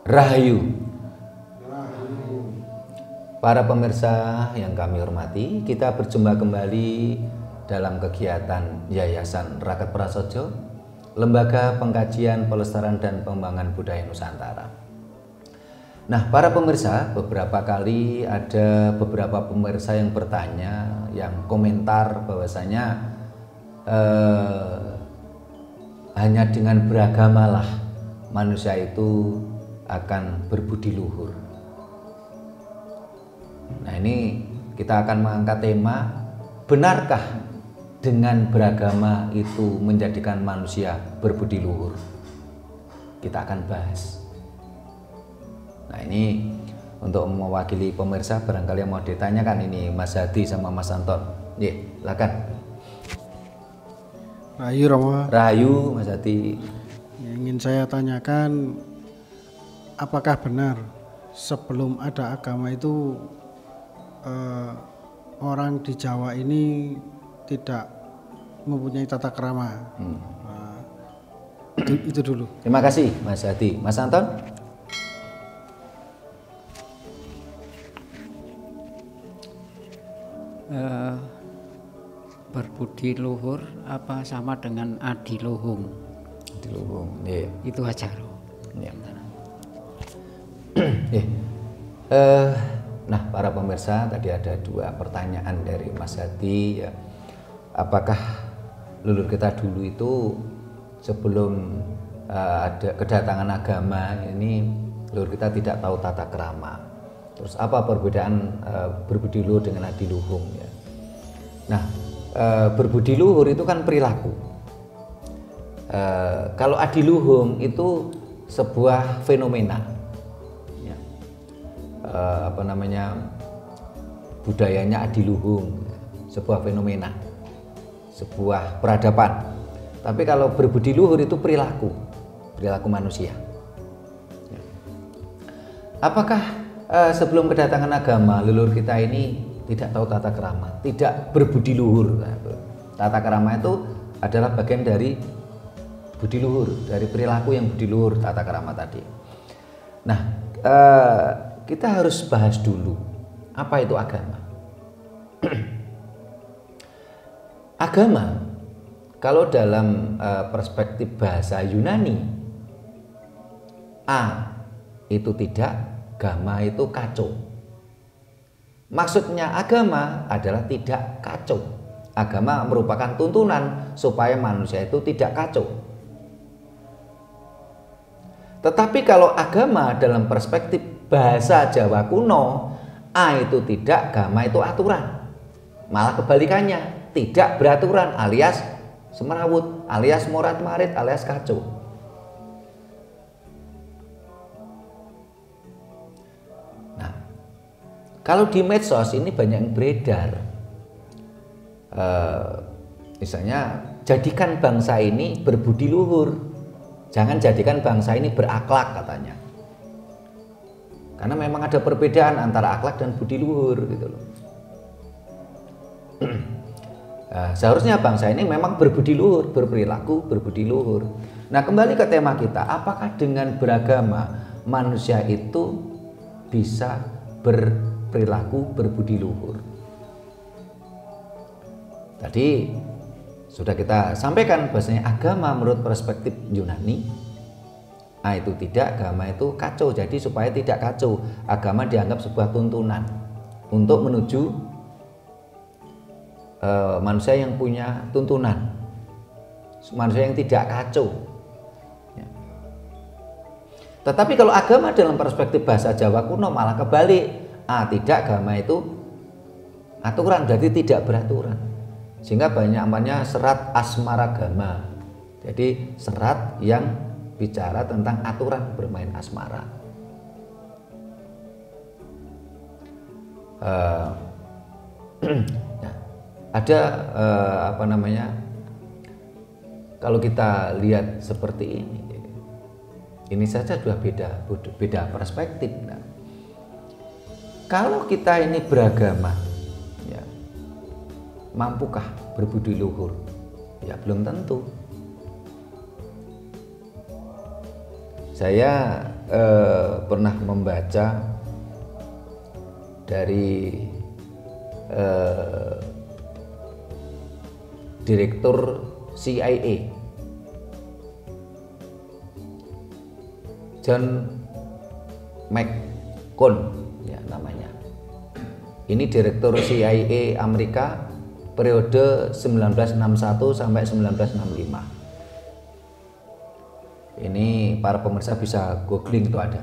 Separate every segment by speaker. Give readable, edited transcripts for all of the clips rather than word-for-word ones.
Speaker 1: Rahayu. Para pemirsa yang kami hormati, kita berjumpa kembali dalam kegiatan Yayasan Raket Prasojo, Lembaga Pengkajian Pelestarian dan Pengembangan Budaya Nusantara. Nah, para pemirsa, beberapa kali ada beberapa pemirsa yang bertanya, yang komentar bahwasanya hanya dengan beragamalah manusia itu akan berbudi luhur. Nah, ini kita akan mengangkat tema, benarkah dengan beragama itu menjadikan manusia berbudi luhur? Kita akan bahas. Nah, ini untuk mewakili pemirsa, barangkali yang mau ditanyakan ini Mas Hadi sama Mas Anton. Silakan.
Speaker 2: Rahayu Romo.
Speaker 1: Rahayu Mas Hadi.
Speaker 2: Yang ingin saya tanyakan, apakah benar sebelum ada agama itu orang di Jawa ini tidak mempunyai tata krama? Itu dulu.
Speaker 1: Terima kasih Mas Hadi. Mas Anton?
Speaker 3: Berbudi luhur apa sama dengan adiluhung?
Speaker 1: Adiluhung, iya.
Speaker 3: Itu aja loh.
Speaker 1: Ya. Nah, para pemirsa, tadi ada dua pertanyaan dari Mas Hadi, ya. Apakah leluhur kita dulu itu sebelum ada kedatangan agama ini leluhur kita tidak tahu tata krama? Terus apa perbedaan berbudi luhur dengan adiluhung, ya? Nah, berbudi luhur itu kan perilaku. Kalau adiluhung itu sebuah fenomena, ya. Budayanya adiluhung, sebuah fenomena, sebuah peradaban. Tapi kalau berbudi luhur itu perilaku manusia, ya. Apakah sebelum kedatangan agama leluhur kita ini tidak tahu tata krama, tidak berbudi luhur? Tata krama itu adalah bagian dari budi luhur, dari perilaku yang budi luhur, tata krama tadi. Nah, kita harus bahas dulu apa itu agama. Agama, kalau dalam perspektif bahasa Yunani, itu tidak, gama itu kacau. Maksudnya agama adalah tidak kacau. Agama merupakan tuntunan supaya manusia itu tidak kacau. Tetapi kalau agama dalam perspektif bahasa Jawa kuno, itu tidak, gama itu aturan. Malah kebalikannya, tidak beraturan alias semerawut, alias morat-marit, alias kacau. Kalau di medsos ini banyak yang beredar, misalnya jadikan bangsa ini berbudi luhur, jangan jadikan bangsa ini berakhlak katanya. Karena memang ada perbedaan antara akhlak dan budi luhur gitu loh. Seharusnya bangsa ini memang berbudi luhur, berperilaku berbudi luhur. Nah, kembali ke tema kita, apakah dengan beragama manusia itu bisa berperilaku berbudi luhur? Tadi sudah kita sampaikan bahwasanya agama menurut perspektif Yunani, itu tidak, agama itu kacau. Jadi supaya tidak kacau, agama dianggap sebuah tuntunan untuk menuju manusia yang punya tuntunan, manusia yang tidak kacau, ya. Tetapi kalau agama dalam perspektif bahasa Jawa kuno malah kebalik. Tidak, agama itu aturan, jadi tidak beraturan. Sehingga banyak namanya serat asmaragama. Jadi serat yang bicara tentang aturan bermain asmara. Ada kalau kita lihat seperti ini saja sudah beda perspektif. Nah, kalau kita ini beragama, ya, mampukah berbudi luhur? Ya belum tentu. Saya pernah membaca dari Direktur CIA John McCone ya namanya. Ini Direktur CIA Amerika periode 1961 sampai 1965. Ini para pemirsa bisa googling, itu ada.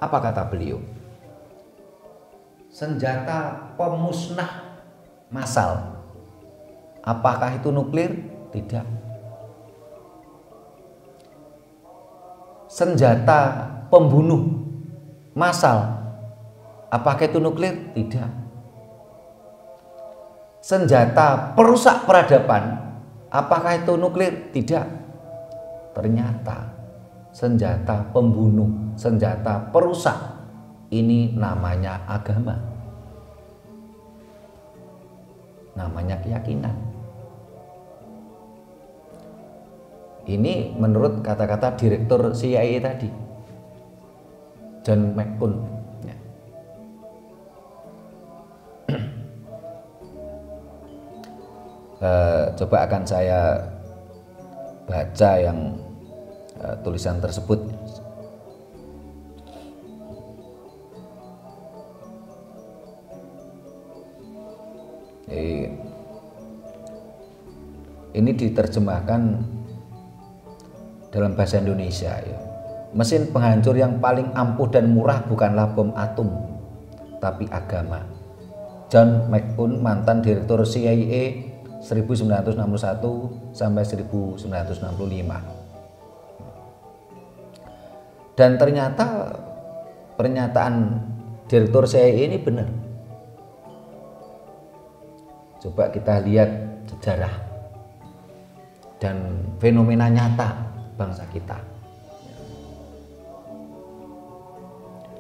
Speaker 1: Apa kata beliau? Senjata pemusnah massal. Apakah itu nuklir? Tidak. Senjata pembunuh massal. Apakah itu nuklir? Tidak. Senjata perusak peradaban. Apakah itu nuklir? Tidak. Ternyata senjata pembunuh, senjata perusak, ini namanya agama. Namanya keyakinan. Ini menurut kata-kata Direktur CIA tadi, John McCone. Ya. Coba akan saya baca yang tulisan tersebut. Ini diterjemahkan dalam bahasa Indonesia ya. Mesin penghancur yang paling ampuh dan murah bukanlah bom atom, tapi agama. John McCone, mantan Direktur CIA 1961 sampai 1965. Dan ternyata pernyataan Direktur CIA ini benar. Coba kita lihat sejarah dan fenomena nyata bangsa kita,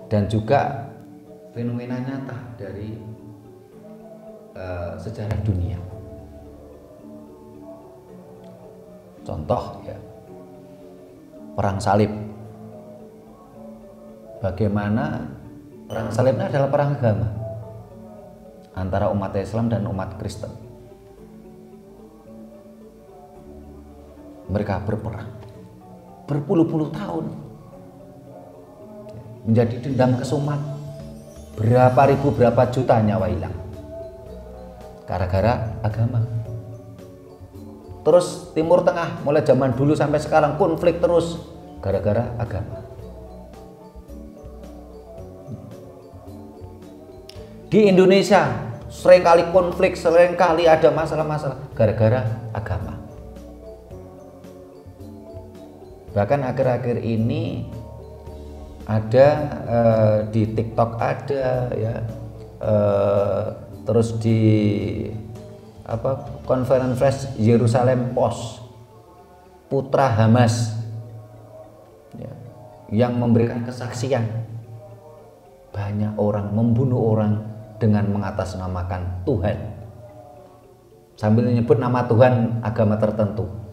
Speaker 1: dan juga fenomena nyata dari sejarah dunia. Contoh ya, perang salib. Bagaimana perang salib ini adalah perang agama antara umat Islam dan umat Kristen. Mereka berperang berpuluh-puluh tahun, menjadi dendam kesumat. Berapa ribu, berapa juta nyawa hilang gara-gara agama. Terus Timur Tengah mulai zaman dulu sampai sekarang konflik terus gara-gara agama. Di Indonesia seringkali konflik, seringkali ada masalah-masalah gara-gara agama. Bahkan akhir-akhir ini ada di TikTok ada ya, terus di Conference Flash Yerusalem Post, putra Hamas ya, yang memberikan kesaksian banyak orang membunuh orang dengan mengatasnamakan Tuhan sambil menyebut nama Tuhan agama tertentu.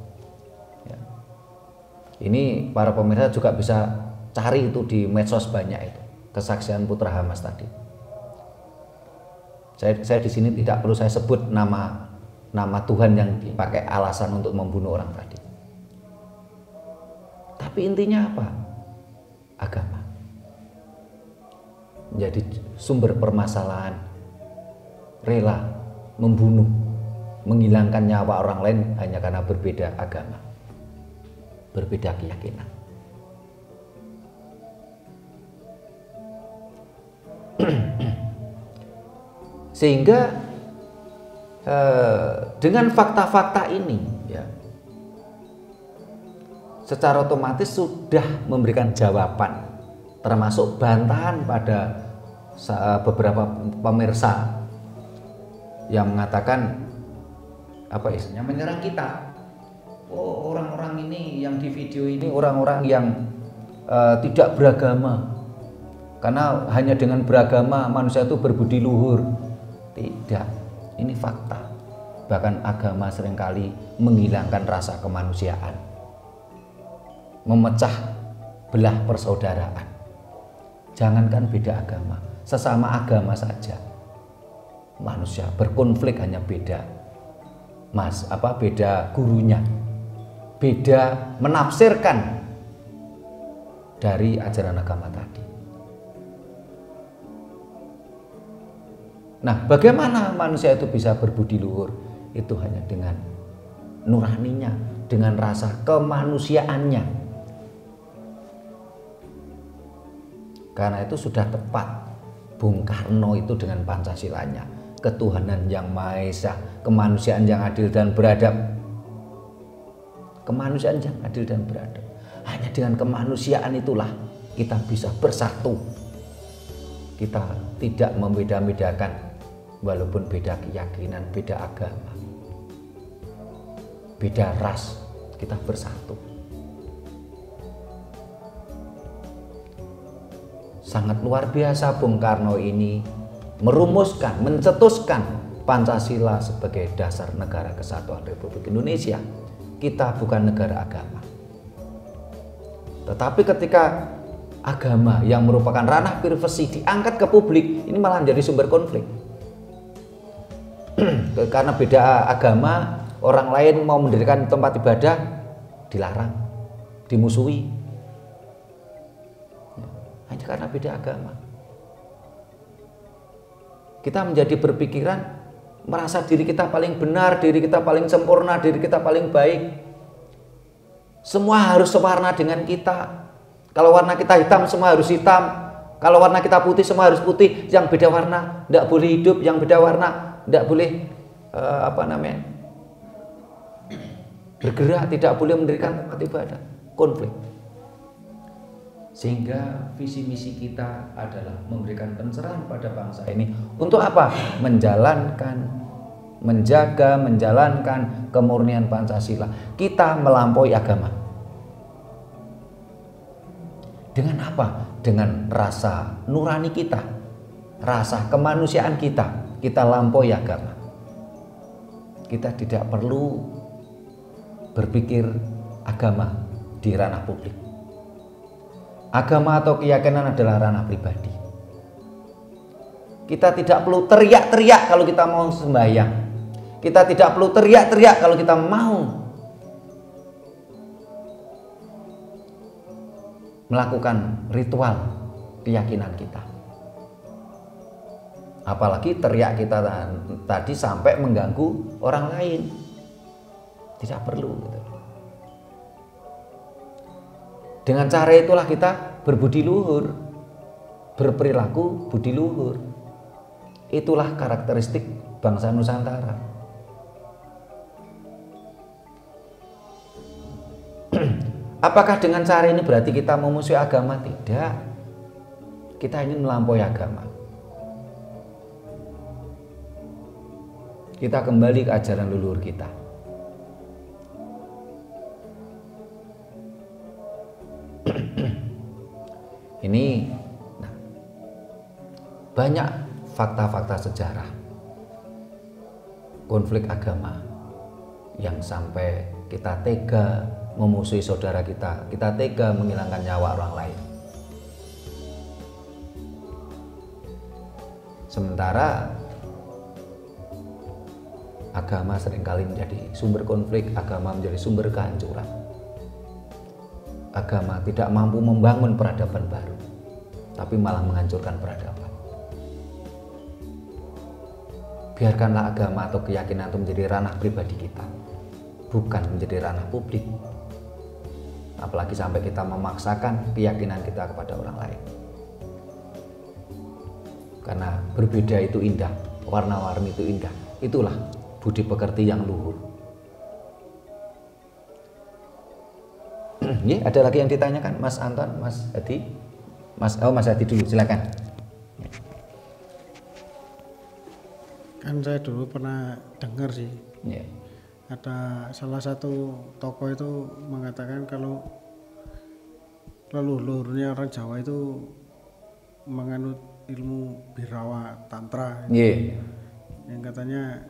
Speaker 1: Ini para pemirsa juga bisa cari itu di medsos, banyak itu kesaksian putra Hamas tadi. Saya di sini tidak perlu saya sebut nama Tuhan yang dipakai alasan untuk membunuh orang tadi. Tapi intinya apa? Agama menjadi sumber permasalahan, rela membunuh, menghilangkan nyawa orang lain hanya karena berbeda agama, berbeda keyakinan. Sehingga dengan fakta-fakta ini ya, secara otomatis sudah memberikan jawaban, termasuk bantahan pada beberapa pemirsa yang mengatakan apa istilahnya, menyerang kita. Oh, orang-orang ini yang di video ini orang-orang yang tidak beragama, karena hanya dengan beragama manusia itu berbudi luhur. Tidak, ini fakta. Bahkan agama seringkali menghilangkan rasa kemanusiaan, memecah belah persaudaraan. Jangankan beda agama, sesama agama saja manusia berkonflik hanya beda beda gurunya, beda menafsirkan dari ajaran agama tadi. Nah, bagaimana manusia itu bisa berbudi luhur? Itu hanya dengan nuraninya, dengan rasa kemanusiaannya. Karena itu sudah tepat Bung Karno itu dengan Pancasilanya, ketuhanan yang Maha Esa, kemanusiaan yang adil dan beradab. Kemanusiaan yang adil dan beradab. Hanya dengan kemanusiaan itulah kita bisa bersatu. Kita tidak membeda-bedakan, walaupun beda keyakinan, beda agama, beda ras, kita bersatu. Sangat luar biasa Bung Karno ini merumuskan, mencetuskan Pancasila sebagai dasar negara kesatuan Republik Indonesia. Kita bukan negara agama. Tetapi ketika agama yang merupakan ranah privasi diangkat ke publik, ini malah menjadi sumber konflik. Karena beda agama, orang lain mau mendirikan tempat ibadah dilarang, dimusuhi. Hanya karena beda agama. Kita menjadi berpikiran, merasa diri kita paling benar, diri kita paling sempurna, diri kita paling baik. Semua harus sewarna dengan kita. Kalau warna kita hitam, semua harus hitam. Kalau warna kita putih, semua harus putih. Yang beda warna tidak boleh hidup, yang beda warna tidak boleh bergerak, tidak boleh mendirikan tempat ibadah. Konflik. Sehingga visi misi kita adalah memberikan pencerahan pada bangsa ini untuk apa? Menjalankan kemurnian Pancasila. Kita melampaui agama. Dengan apa? Dengan rasa nurani kita, rasa kemanusiaan kita. Kita lampaui agama. Kita tidak perlu berpikir agama di ranah publik. Agama atau keyakinan adalah ranah pribadi. Kita tidak perlu teriak-teriak kalau kita mau sembahyang. Kita tidak perlu teriak-teriak kalau kita mau melakukan ritual keyakinan kita. Apalagi teriak kita tadi sampai mengganggu orang lain. Tidak perlu. Dengan cara itulah kita berbudi luhur, berperilaku budi luhur. Itulah karakteristik bangsa Nusantara. Apakah dengan cara ini berarti kita memusuhi agama? Tidak. Kita ingin melampaui agama. Kita kembali ke ajaran leluhur kita. Ini banyak fakta-fakta sejarah konflik agama yang sampai kita tega memusuhi saudara kita tega menghilangkan nyawa orang lain. Sementara agama seringkali menjadi sumber konflik, agama menjadi sumber kehancuran. Agama tidak mampu membangun peradaban baru, tapi malah menghancurkan peradaban. Biarkanlah agama atau keyakinan itu menjadi ranah pribadi kita, bukan menjadi ranah publik. Apalagi sampai kita memaksakan keyakinan kita kepada orang lain. Karena berbeda itu indah, warna-warni itu indah. Itulah budi pekerti yang luhur. Ya, ada lagi yang ditanyakan, Mas Anton, Mas Hadi? Mas Hadi dulu, silakan.
Speaker 2: Kan saya dulu pernah dengar sih,
Speaker 1: Ya.
Speaker 2: ada salah satu tokoh itu mengatakan kalau leluhurnya orang Jawa itu menganut ilmu birawa tantra,
Speaker 1: Yeah.
Speaker 2: yang katanya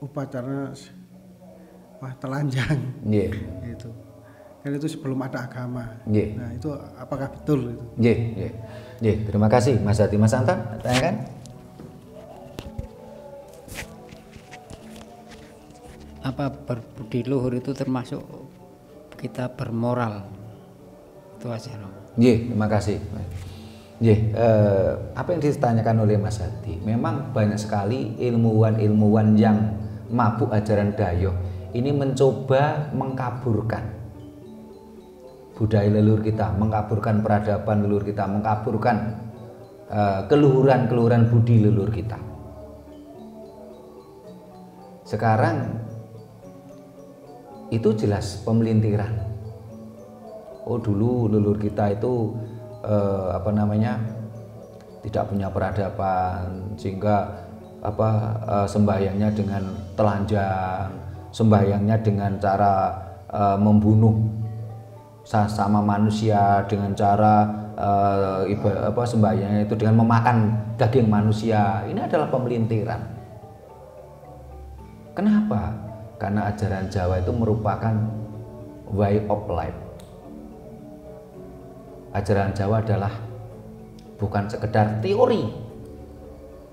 Speaker 2: upacaranya telanjang,
Speaker 1: Yeah.
Speaker 2: gitu. kan itu sebelum ada agama.
Speaker 1: Nggih.
Speaker 2: Nah itu apakah betul itu?
Speaker 1: Nggih, nggih. Nggih, terima kasih Mas Hadi. Mas Anton, tanyakan.
Speaker 3: Apa berbudi luhur itu termasuk kita bermoral? Itu aja loh.
Speaker 1: Nggih, terima kasih. Nggih, apa yang ditanyakan oleh Mas Hadi, memang banyak sekali ilmuwan-ilmuwan yang mabuk ajaran Dayoh ini mencoba mengkaburkan budaya leluhur kita, mengkaburkan peradaban leluhur kita, mengkaburkan keluhuran-keluhuran budi leluhur kita. Sekarang itu jelas pemelintiran. Oh, dulu leluhur kita itu tidak punya peradaban, sehingga sembahyangnya dengan telanjang, sembahyangnya dengan cara membunuh sama manusia, dengan cara sembahyangnya itu dengan memakan daging manusia. Ini adalah pemelintiran. Kenapa? Karena ajaran Jawa itu merupakan way of life. Ajaran Jawa adalah bukan sekedar teori,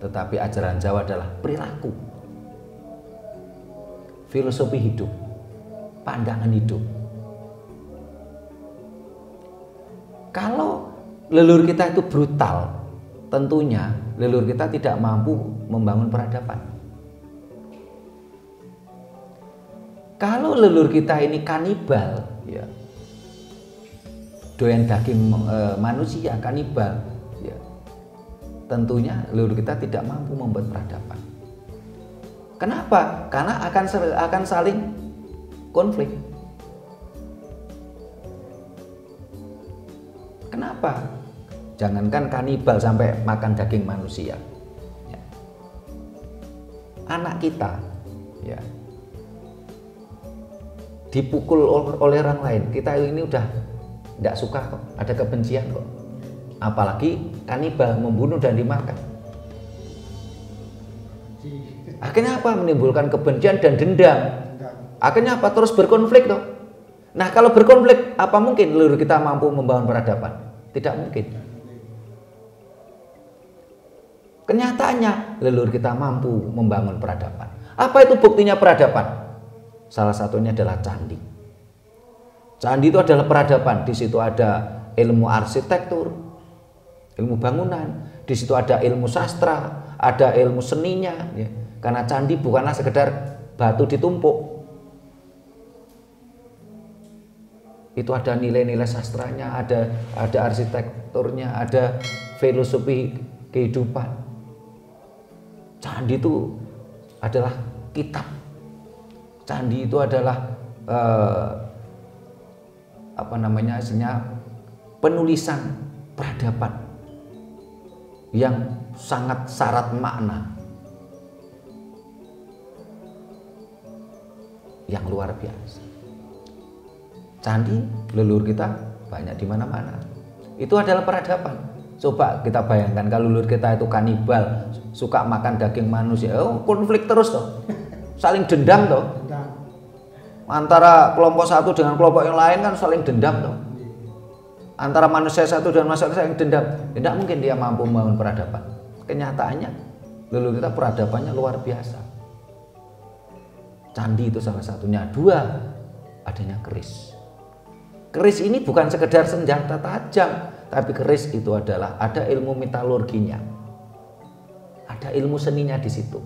Speaker 1: tetapi ajaran Jawa adalah perilaku, filosofi hidup, pandangan hidup. Kalau leluhur kita itu brutal, tentunya leluhur kita tidak mampu membangun peradaban. Kalau leluhur kita ini kanibal, ya, doyan daging manusia, kanibal, ya, tentunya leluhur kita tidak mampu membuat peradaban. Kenapa? Karena akan saling konflik. Kenapa? Jangankan kanibal sampai makan daging manusia. Ya. Anak kita, ya, dipukul oleh orang lain, kita ini udah tidak suka kok, ada kebencian kok. Apalagi kanibal, membunuh dan dimakan. Akhirnya apa? Menimbulkan kebencian dan dendam. Akhirnya apa? Terus berkonflik toh. Nah, kalau berkonflik, apa mungkin leluhur kita mampu membangun peradaban? Tidak mungkin. Kenyataannya leluhur kita mampu membangun peradaban. Apa itu buktinya peradaban? Salah satunya adalah candi. Candi itu adalah peradaban. Di situ ada ilmu arsitektur, ilmu bangunan. Di situ ada ilmu sastra, ada ilmu seninya. Ya. Karena candi bukanlah sekedar batu ditumpuk. Itu ada nilai-nilai sastranya, ada arsitekturnya, ada filosofi kehidupan. Candi itu adalah kitab. Candi itu adalah penulisan peradaban yang sangat syarat makna, yang luar biasa. Candi leluhur kita banyak di mana-mana. Itu adalah peradaban. Coba kita bayangkan kalau leluhur kita itu kanibal, suka makan daging manusia, konflik terus toh. Saling dendam toh. Antara kelompok satu dengan kelompok yang lain kan saling dendam toh. Antara manusia satu dan manusia saling dendam. Tidak mungkin dia mampu membangun peradaban. Kenyataannya leluhur kita peradabannya luar biasa. Candi itu salah satunya. Dua, adanya keris. Keris ini bukan sekedar senjata tajam, tapi keris itu adalah ada ilmu metalurginya, ada ilmu seninya di situ.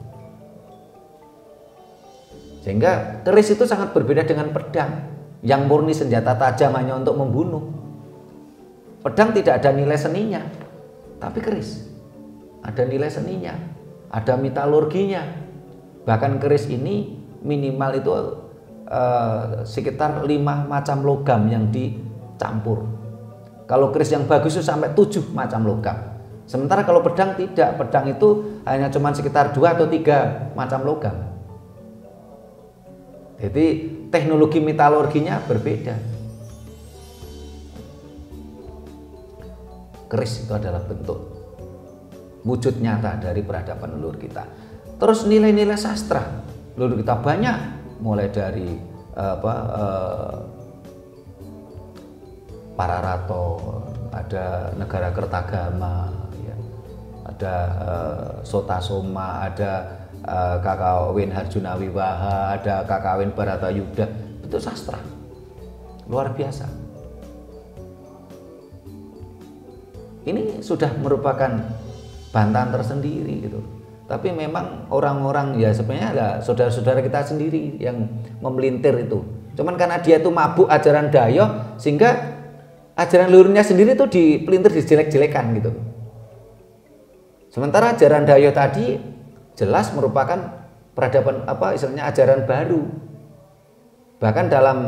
Speaker 1: Sehingga keris itu sangat berbeda dengan pedang yang murni senjata tajam hanya untuk membunuh. Pedang tidak ada nilai seninya, tapi keris ada nilai seninya, ada metalurginya. Bahkan keris ini minimal itu sekitar 5 macam logam yang dicampur. Kalau keris yang bagus itu sampai 7 macam logam. Sementara kalau pedang tidak, pedang itu hanya cuma sekitar 2 atau 3 macam logam. Jadi teknologi metalurginya berbeda. Keris itu adalah bentuk wujud nyata dari peradaban leluhur kita. Terus nilai-nilai sastra leluhur kita banyak, mulai dari Pararaton, ada Negara Kertagama, ya. Ada Sotasoma, ada Kakawin Harjuna Wiwaha, ada Kakawin Baratayuda. Itu sastra luar biasa. Ini sudah merupakan bantahan tersendiri gitu. Tapi memang orang-orang ya sebenarnya ada saudara-saudara kita sendiri yang memelintir itu. Cuman karena dia itu mabuk ajaran Dayo, sehingga ajaran leluhurnya sendiri itu dipelintir, dijelek-jelekan gitu. Sementara ajaran Dayo tadi jelas merupakan peradaban istilahnya ajaran baru. Bahkan dalam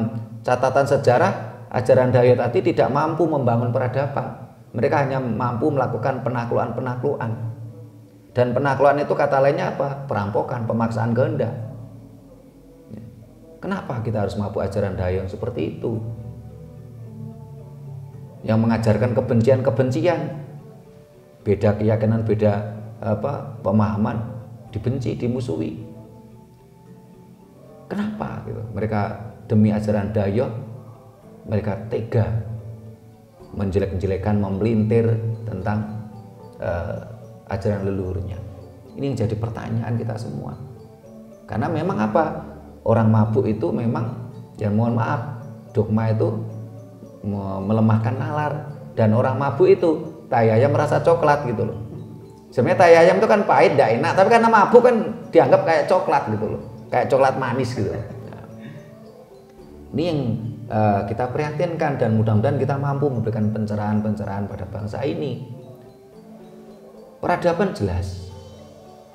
Speaker 1: catatan sejarah, ajaran Dayo tadi tidak mampu membangun peradaban. Mereka hanya mampu melakukan penaklukan-penaklukan. Dan penaklukan itu kata lainnya apa? Perampokan, pemaksaan kehendak. Kenapa kita harus mabuk ajaran Dayo yang seperti itu? Yang mengajarkan kebencian-kebencian, beda keyakinan, beda pemahaman, dibenci, dimusuhi. Kenapa gitu? Mereka demi ajaran Dayo, mereka tega menjelek-jelekan, memelintir tentang ajaran leluhurnya. Ini yang jadi pertanyaan kita semua. Karena memang apa? Orang mabuk itu memang, ya mohon maaf, dogma itu melemahkan nalar. Dan orang mabuk itu tai ayam merasa coklat gitu loh. Sebenarnya tai ayam itu kan pahit, tidak enak, tapi karena mabuk kan dianggap kayak coklat gitu loh, kayak coklat manis gitu. Nah, ini yang kita prihatinkan, dan mudah-mudahan kita mampu memberikan pencerahan-pencerahan pada bangsa ini. Peradaban jelas,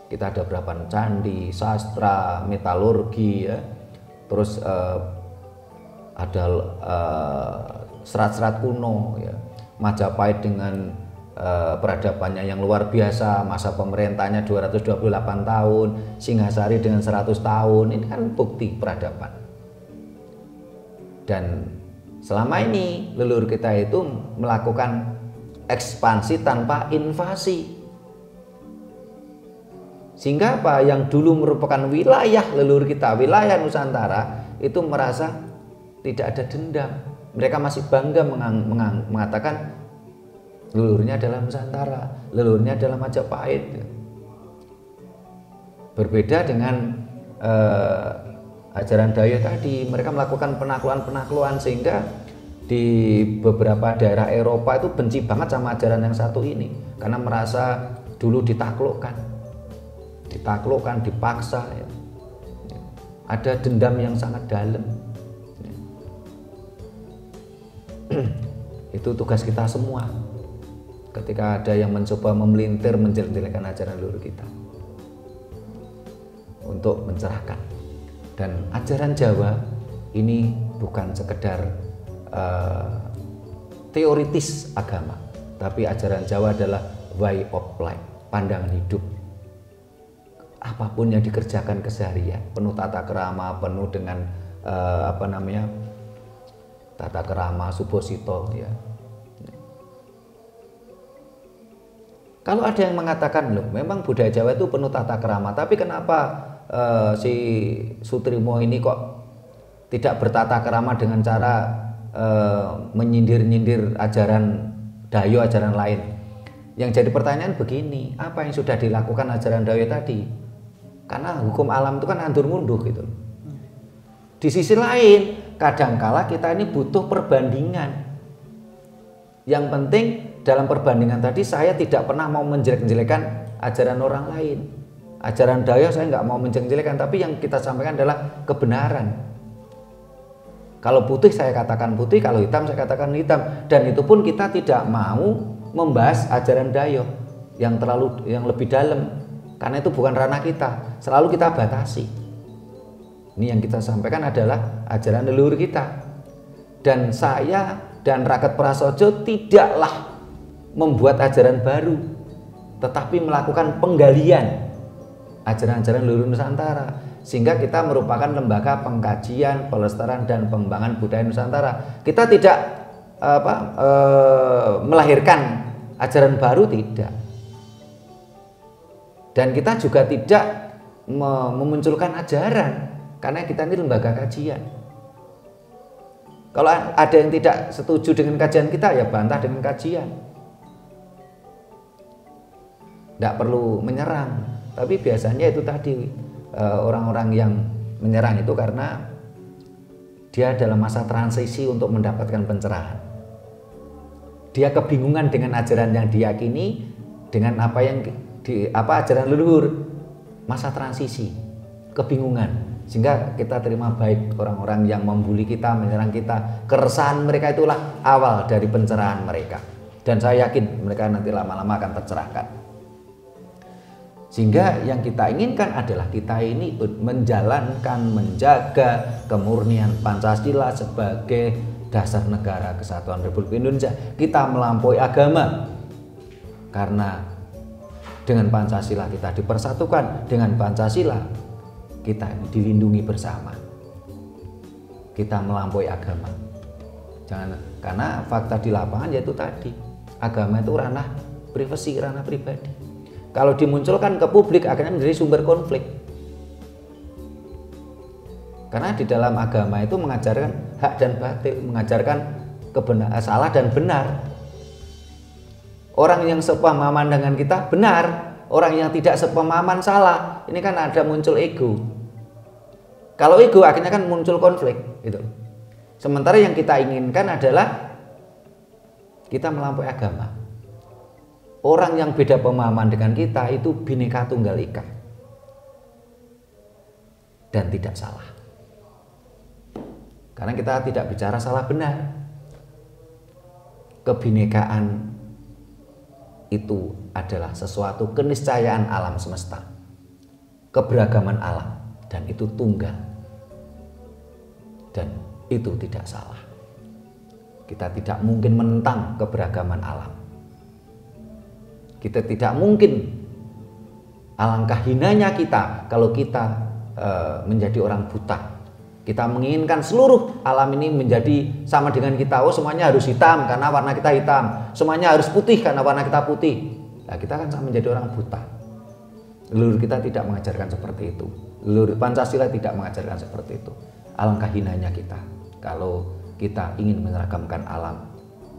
Speaker 1: kita ada berapa candi, sastra, metalurgi, ya. Terus ada serat-serat kuno, ya. Majapahit dengan peradabannya yang luar biasa, masa pemerintahnya 228 tahun, Singhasari dengan 100 tahun, ini kan bukti peradaban. Dan selama ini leluhur kita itu melakukan ekspansi tanpa invasi. Sehingga apa? Yang dulu merupakan wilayah leluhur kita, wilayah Nusantara, itu merasa tidak ada dendam. Mereka masih bangga mengatakan leluhurnya adalah Nusantara, leluhurnya adalah Majapahit. Berbeda dengan ajaran Dayo tadi, mereka melakukan penaklukan-penaklukan sehingga di beberapa daerah Eropa itu benci banget sama ajaran yang satu ini, karena merasa dulu ditaklukkan, dipaksa, ya. Ada dendam yang sangat dalam. Itu tugas kita semua ketika ada yang mencoba memelintir, menjelek-jelekan ajaran leluhur kita, untuk mencerahkan. Dan ajaran Jawa ini bukan sekedar teoritis agama, tapi ajaran Jawa adalah way of life, pandangan hidup. Apapun yang dikerjakan keseharian, penuh tata kerama, penuh dengan tata kerama, suposito, ya. Kalau ada yang mengatakan, loh, memang budaya Jawa itu penuh tata kerama, tapi kenapa si Sutrimo ini kok tidak bertata kerama dengan cara menyindir-nyindir ajaran Dayo, ajaran lain? Yang jadi pertanyaan begini, apa yang sudah dilakukan ajaran Dayo tadi? Karena hukum alam itu kan andur mundur gitu. Di sisi lain, kadangkala kita ini butuh perbandingan. Yang penting dalam perbandingan tadi, saya tidak pernah mau menjelek-jelekan ajaran orang lain. Ajaran Dayo saya nggak mau menjelek-jelekan, tapi yang kita sampaikan adalah kebenaran. Kalau putih saya katakan putih, kalau hitam saya katakan hitam. Dan itu pun kita tidak mau membahas ajaran Dayo yang lebih dalam, karena itu bukan ranah kita. Selalu kita batasi. Ini yang kita sampaikan adalah ajaran leluhur kita. Dan saya dan rakyat Prasojo tidaklah membuat ajaran baru, tetapi melakukan penggalian ajaran-ajaran leluhur Nusantara, sehingga kita merupakan lembaga pengkajian, pelestarian, dan pengembangan budaya Nusantara. Kita tidak melahirkan ajaran baru, tidak. Dan kita juga tidak memunculkan ajaran, karena kita ini lembaga kajian. Kalau ada yang tidak setuju dengan kajian kita, ya bantah dengan kajian. Tidak perlu menyerang. Tapi biasanya itu tadi, orang-orang yang menyerang itu karena dia dalam masa transisi untuk mendapatkan pencerahan. Dia kebingungan dengan ajaran yang diyakini, dengan apa yang ajaran leluhur, masa transisi, kebingungan. Sehingga kita terima baik orang-orang yang membuli kita, menyerang kita. Keresahan mereka itulah awal dari pencerahan mereka. Dan saya yakin mereka nanti lama-lama akan tercerahkan. Sehingga yang kita inginkan adalah kita ini menjalankan, menjaga kemurnian Pancasila sebagai dasar negara kesatuan Republik Indonesia. Kita melampaui agama. Karena dengan Pancasila kita dipersatukan, dengan Pancasila kita dilindungi bersama. Kita melampaui agama. Karena fakta di lapangan yaitu tadi, agama itu ranah privasi, ranah pribadi. Kalau dimunculkan ke publik akhirnya menjadi sumber konflik. Karena di dalam agama itu mengajarkan hak dan batil, mengajarkan salah dan benar. Orang yang sepemahaman dengan kita benar, orang yang tidak sepemahaman salah. Ini kan ada muncul ego. Kalau ego akhirnya kan muncul konflik, gitu. Sementara yang kita inginkan adalah kita melampaui agama. Orang yang beda pemahaman dengan kita itu Bhinneka Tunggal Ika dan tidak salah. Karena kita tidak bicara salah benar. Kebhinekaan itu adalah sesuatu keniscayaan alam semesta, keberagaman alam, dan itu tunggal, dan itu tidak salah. Kita tidak mungkin menentang keberagaman alam. Kita tidak mungkin, alangkah hinanya kita kalau kita menjadi orang buta. Kita menginginkan seluruh alam ini menjadi sama dengan kita. Oh, semuanya harus hitam karena warna kita hitam. Semuanya harus putih karena warna kita putih. Nah, kita kan sama menjadi orang buta. Leluhur kita tidak mengajarkan seperti itu. Leluhur Pancasila tidak mengajarkan seperti itu. Alangkah hinanya kita kalau kita ingin menyeragamkan alam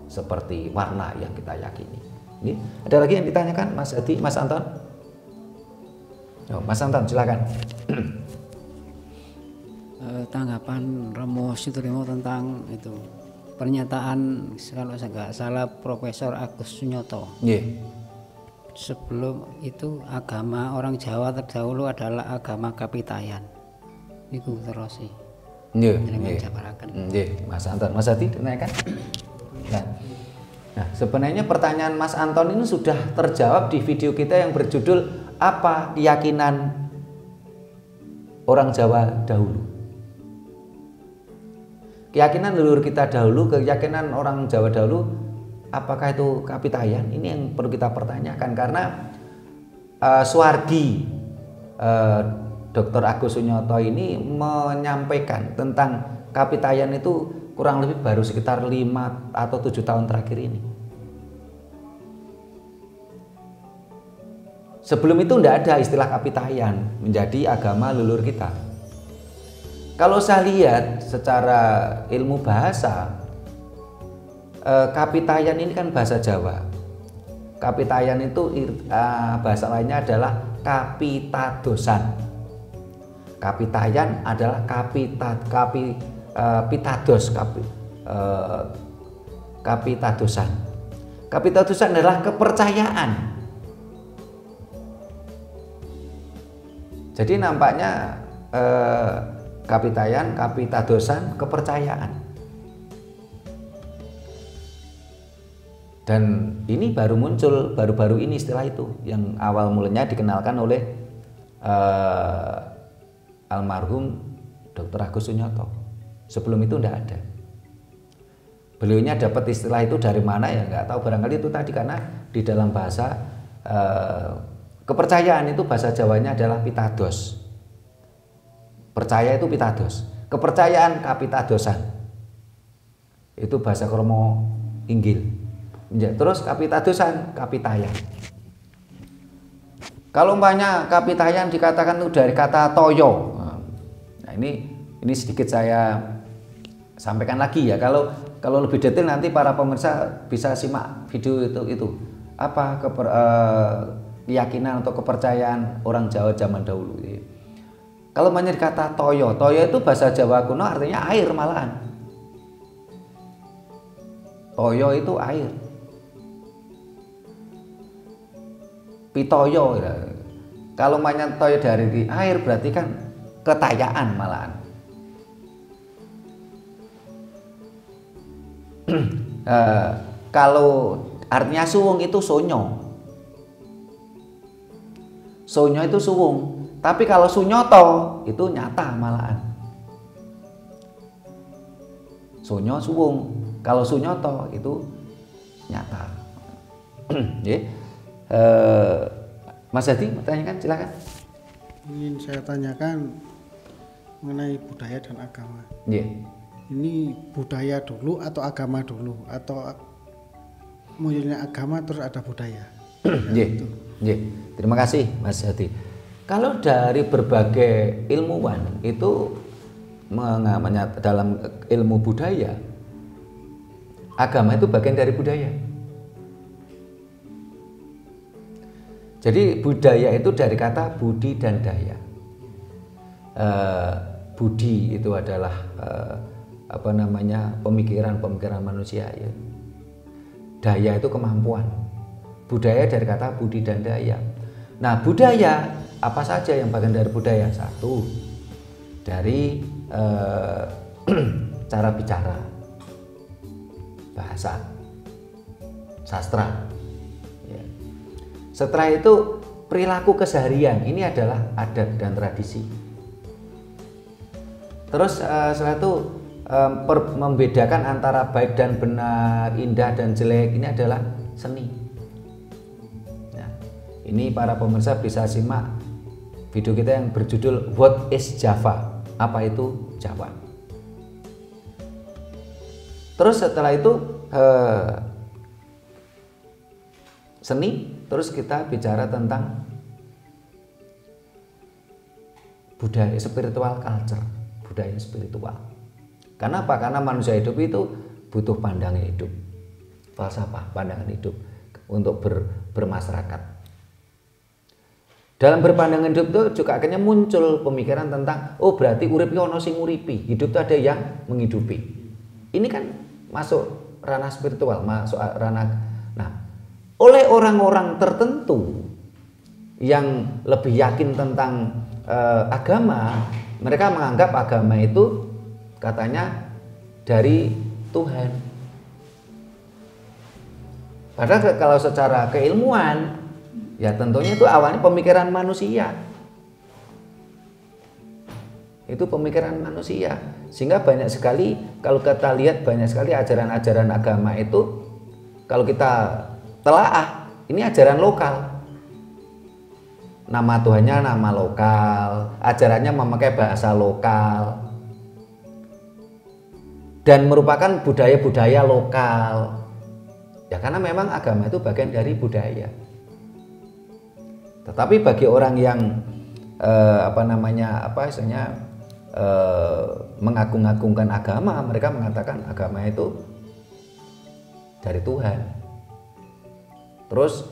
Speaker 1: seperti warna yang kita yakini. Ini ada lagi yang ditanyakan Mas Adi, Mas Anton? Oh, Mas Anton silakan.
Speaker 3: Tanggapan Romo Sutrimo tentang itu pernyataan kalau saya nggak salah Profesor Agus Sunyoto.
Speaker 1: Yeah.
Speaker 3: Sebelum itu agama orang Jawa terdahulu adalah agama Kapitayan. Itu terus sih.
Speaker 1: Nggih. Nggih, Mas Anton. Mas Adi ditanyakan? Nah, sebenarnya pertanyaan Mas Anton ini sudah terjawab di video kita yang berjudul apa keyakinan orang Jawa dahulu. Keyakinan leluhur kita dahulu, keyakinan orang Jawa dahulu, apakah itu Kapitayan? Ini yang perlu kita pertanyakan karena Suwargi Dr. Agus Sunyoto ini menyampaikan tentang Kapitayan itu kurang lebih baru sekitar 5 atau 7 tahun terakhir ini. Sebelum itu tidak ada istilah Kapitayan menjadi agama leluhur kita. Kalau saya lihat secara ilmu bahasa, Kapitayan ini kan bahasa Jawa. Kapitayan itu bahasa lainnya adalah kapitadosan. Kapitayan adalah kapitadosan. Kapitadosan adalah kepercayaan. Jadi nampaknya Kapitayan, kapitadosan, kepercayaan. Dan ini baru muncul baru-baru ini istilah itu, yang awal mulanya dikenalkan oleh almarhum Dr. Agus Sunyoto. Sebelum itu tidak ada. Beliaunya dapat istilah itu dari mana ya nggak tahu, barangkali itu tadi karena di dalam bahasa kepercayaan itu bahasa Jawanya adalah pitados. Percaya itu pitados. Kepercayaan kapitadosan. Itu bahasa kromo Inggil. Terus kapitadosan, kapitayan. Kalau umpamanya kapitayan dikatakan itu dari kata toyo. Nah, ini sedikit saya sampaikan lagi ya. Kalau lebih detail nanti para pemirsa bisa simak video itu. Apa keyakinan atau kepercayaan orang Jawa zaman dahulu. Kalau menyebut kata toyo itu bahasa Jawa kuno artinya air malahan. Toyo itu air. Pitoyo ya. Kalau menyebut toyo dari air berarti kan ketayaan malahan. Kalau artinya suwung itu sonyo. Sonyo itu suwung. Tapi kalau sunyoto itu nyata malahan. Sonyo suwung. Kalau sunyoto itu nyata. Mas Hadi mau tanyakan, silakan.
Speaker 2: Ingin saya tanyakan mengenai budaya dan agama. Ini budaya dulu atau agama dulu, atau munculnya agama terus ada budaya?
Speaker 1: Terima kasih Mas Hadi. Kalau dari berbagai ilmuwan itu dalam ilmu budaya, agama itu bagian dari budaya. Jadi budaya itu dari kata budi dan daya. Budi itu adalah pemikiran manusia ya. Daya itu kemampuan. Budaya dari kata budi dan daya. Nah, budaya apa saja yang bagian dari budaya? Satu, dari cara bicara, bahasa, sastra. Ya. Setelah itu perilaku keseharian. Ini adalah adat dan tradisi. Terus setelah itu membedakan antara baik dan benar, indah dan jelek. Ini adalah seni. Nah, ini para pemirsa bisa simak video kita yang berjudul What is Java? Apa itu Jawa? Terus setelah itu seni, terus kita bicara tentang budaya spiritual culture, budaya spiritual. Karena apa? Karena manusia hidup itu butuh pandangan hidup, falsafah, pandangan hidup untuk bermasyarakat. Dalam berpandangan hidup itu juga akhirnya muncul pemikiran tentang berarti urip ono sing nguripi, hidup itu ada yang menghidupi. Ini kan masuk ranah spiritual, masuk ranah. Nah, oleh orang-orang tertentu yang lebih yakin tentang agama, mereka menganggap agama itu katanya dari Tuhan. Padahal kalau secara keilmuan, ya tentunya itu awalnya pemikiran manusia. Itu pemikiran manusia. Sehingga banyak sekali, kalau kita lihat banyak sekali ajaran-ajaran agama itu, kalau kita telaah, ini ajaran lokal. Nama Tuhannya nama lokal, ajarannya memakai bahasa lokal, dan merupakan budaya-budaya lokal. Ya karena memang agama itu bagian dari budaya. Tetapi bagi orang yang mengagung-agungkan agama, mereka mengatakan agama itu dari Tuhan. Terus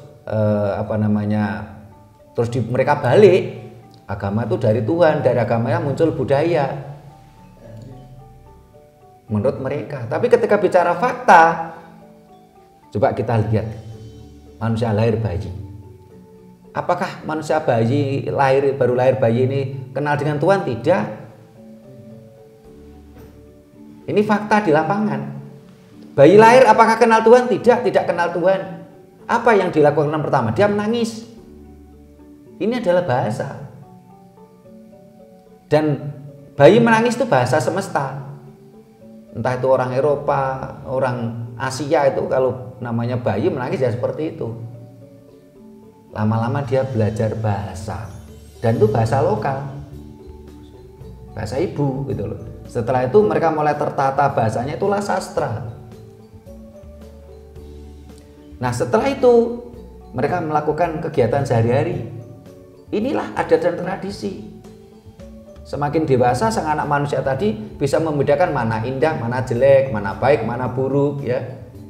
Speaker 1: mereka balik, agama itu dari Tuhan, dari agamanya muncul budaya menurut mereka. Tapi ketika bicara fakta, coba kita lihat manusia lahir bayi. Apakah manusia baru lahir bayi ini kenal dengan Tuhan? Tidak. Ini fakta di lapangan. Bayi lahir apakah kenal Tuhan? Tidak, tidak kenal Tuhan. Apa yang dilakukan pertama? Dia menangis. Ini adalah bahasa. Dan bayi menangis itu bahasa semesta. Entah itu orang Eropa, orang Asia, itu kalau namanya bayi menangis ya seperti itu. Lama-lama dia belajar bahasa, dan itu bahasa lokal, bahasa ibu gitu loh. Setelah itu mereka mulai tertata bahasanya, itulah sastra. Nah setelah itu mereka melakukan kegiatan sehari-hari. Inilah adat dan tradisi. Semakin dewasa sang anak manusia tadi bisa membedakan mana indah, mana jelek, mana baik, mana buruk ya.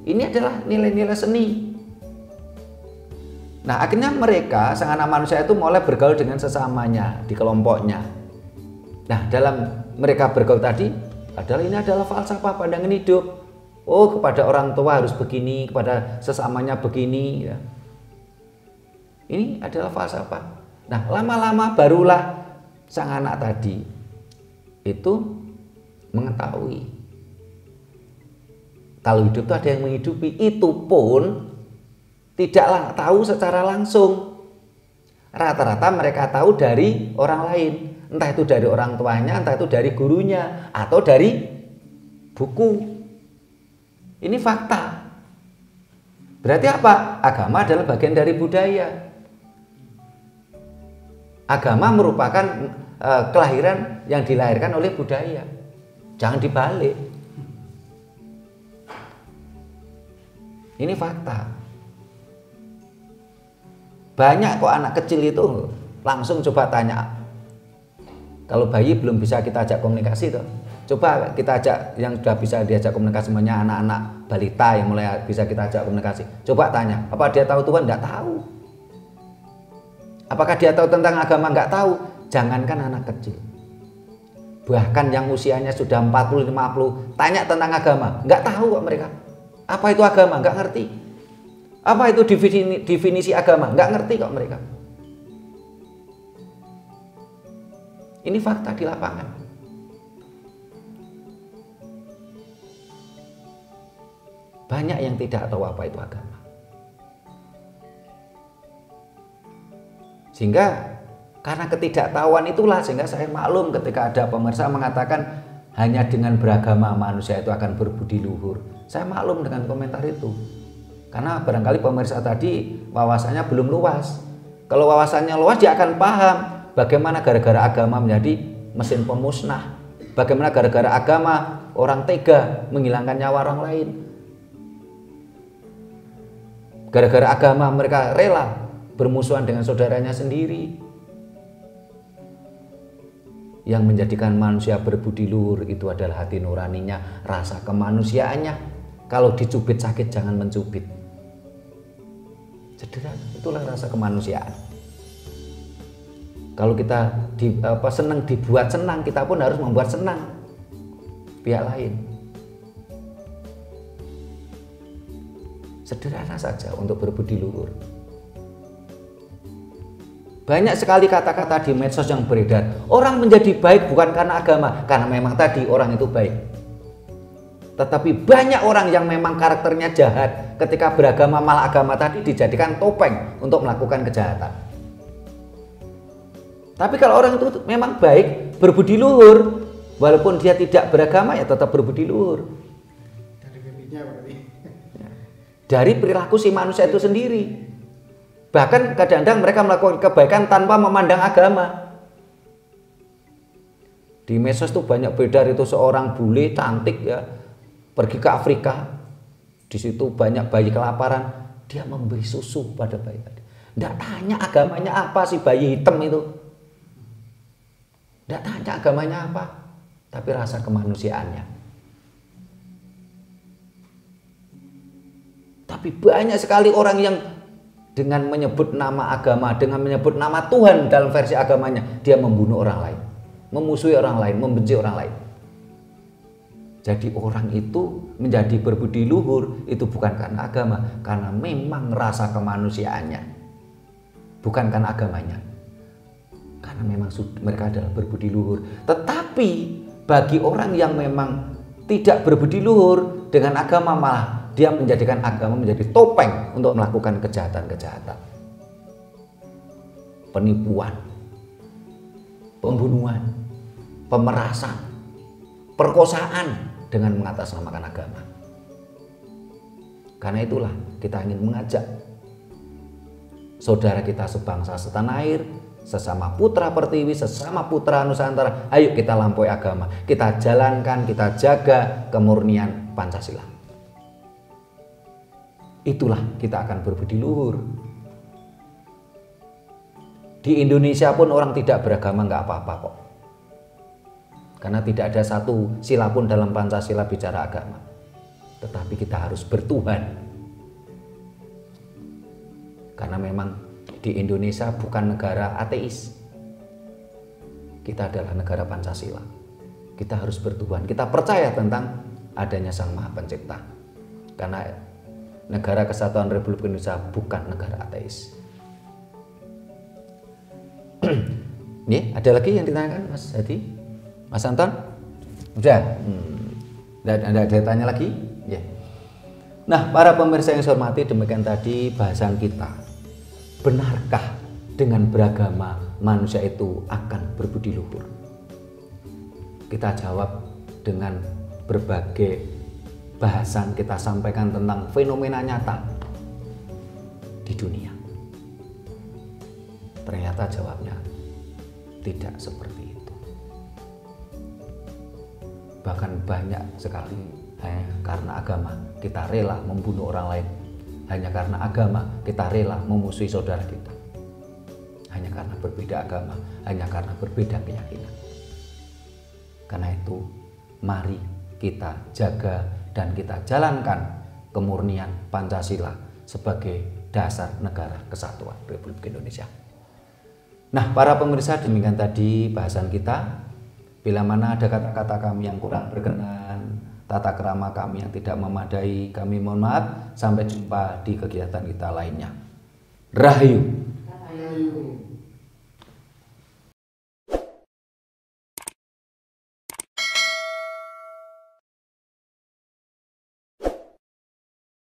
Speaker 1: Ini adalah nilai-nilai seni. Nah, akhirnya mereka sang anak manusia itu mulai bergaul dengan sesamanya di kelompoknya. Nah, dalam mereka bergaul tadi ini adalah falsafah pandangan hidup. Oh, kepada orang tua harus begini, kepada sesamanya begini ya. Ini adalah falsafah. Nah, lama-lama barulah sang anak tadi itu mengetahui kalau hidup itu ada yang menghidupi, itu pun tidaklah tahu secara langsung. Rata-rata mereka tahu dari orang lain, entah itu dari orang tuanya, entah itu dari gurunya, atau dari buku. Ini fakta. Berarti apa? Agama adalah bagian dari budaya. Agama merupakan kelahiran yang dilahirkan oleh budaya. Jangan dibalik. Ini fakta. Banyak kok anak kecil itu langsung coba tanya. Kalau bayi belum bisa kita ajak komunikasi tuh. Coba kita ajak yang sudah bisa diajak komunikasi, semuanya anak-anak balita yang mulai bisa kita ajak komunikasi. Coba tanya, apa dia tahu Tuhan? Nggak tahu. Apakah dia tahu tentang agama? Nggak tahu. Jangankan anak kecil, bahkan yang usianya sudah 40-50 tanya tentang agama, nggak tahu kok mereka. Apa itu agama? Nggak ngerti. Apa itu definisi agama? Nggak ngerti kok mereka. Ini fakta di lapangan. Banyak yang tidak tahu apa itu agama. Sehingga karena ketidaktahuan itulah sehingga saya maklum ketika ada pemirsa mengatakan hanya dengan beragama manusia itu akan berbudi luhur. Saya maklum dengan komentar itu. Karena barangkali pemirsa tadi wawasannya belum luas. Kalau wawasannya luas dia akan paham bagaimana gara-gara agama menjadi mesin pemusnah. Bagaimana gara-gara agama orang tega menghilangkan nyawa orang lain. Gara-gara agama mereka rela bermusuhan dengan saudaranya sendiri. Yang menjadikan manusia berbudi luhur itu adalah hati nuraninya, rasa kemanusiaannya. Kalau dicubit sakit jangan mencubit. Sederhana, itulah rasa kemanusiaan. Kalau kita senang dibuat senang, kita pun harus membuat senang pihak lain. Sederhana saja untuk berbudi luhur. Banyak sekali kata-kata di medsos yang beredar. Orang menjadi baik bukan karena agama, karena memang tadi orang itu baik. Tetapi banyak orang yang memang karakternya jahat, ketika beragama malah agama tadi dijadikan topeng untuk melakukan kejahatan. Tapi kalau orang itu memang baik, berbudi luhur, walaupun dia tidak beragama ya tetap berbudi luhur.
Speaker 2: Dari bibinya berarti.
Speaker 1: Dari perilaku si manusia itu sendiri. Bahkan kadang-kadang mereka melakukan kebaikan tanpa memandang agama. Di medsos tuh banyak beredar itu seorang bule cantik ya, pergi ke Afrika. Di situ banyak bayi kelaparan, dia memberi susu pada bayi tadi. Nggak tanya agamanya apa si bayi hitam itu. Nggak tanya agamanya apa, tapi rasa kemanusiaannya. Tapi banyak sekali orang yang dengan menyebut nama agama, dengan menyebut nama Tuhan dalam versi agamanya, dia membunuh orang lain, memusuhi orang lain, membenci orang lain. Jadi orang itu menjadi berbudi luhur itu bukan karena agama, karena memang rasa kemanusiaannya, bukan karena agamanya. Karena memang mereka adalah berbudi luhur. Tetapi bagi orang yang memang tidak berbudi luhur dengan agama, malah dia menjadikan agama menjadi topeng untuk melakukan kejahatan-kejahatan. Penipuan, pembunuhan, pemerasan, perkosaan dengan mengatasnamakan agama. Karena itulah kita ingin mengajak saudara kita sebangsa setanah air, sesama putra pertiwi, sesama putra Nusantara, ayo kita lampaui agama, kita jalankan, kita jaga kemurnian Pancasila. Itulah kita akan berbudi luhur. Di Indonesia pun orang tidak beragama nggak apa-apa kok. Karena tidak ada satu sila pun dalam Pancasila bicara agama. Tetapi kita harus bertuhan. Karena memang di Indonesia bukan negara ateis. Kita adalah negara Pancasila. Kita harus bertuhan. Kita percaya tentang adanya Sang Maha Pencipta. Karena negara Kesatuan Republik Indonesia bukan negara ateis. Nih, ada lagi yang ditanyakan Mas Hadi? Mas Anton? Udah? Ada tanya lagi? Ya. Nah, para pemirsa yang saya hormati, demikian tadi bahasan kita. Benarkah dengan beragama manusia itu akan berbudi luhur? Kita jawab dengan berbagai bahasan kita sampaikan tentang fenomena nyata di dunia. Ternyata jawabnya tidak seperti itu. Bahkan banyak sekali karena agama kita rela membunuh orang lain. Hanya karena agama kita rela memusuhi saudara kita. Hanya karena berbeda agama, hanya karena berbeda keyakinan. Karena itu, mari kita jaga dan kita jalankan kemurnian Pancasila sebagai dasar negara kesatuan Republik Indonesia. Nah, para pemirsa, demikian tadi bahasan kita. Bila mana ada kata-kata kami yang kurang berkenan, tata krama kami yang tidak memadai, kami mohon maaf. Sampai jumpa di kegiatan kita lainnya. Rahayu.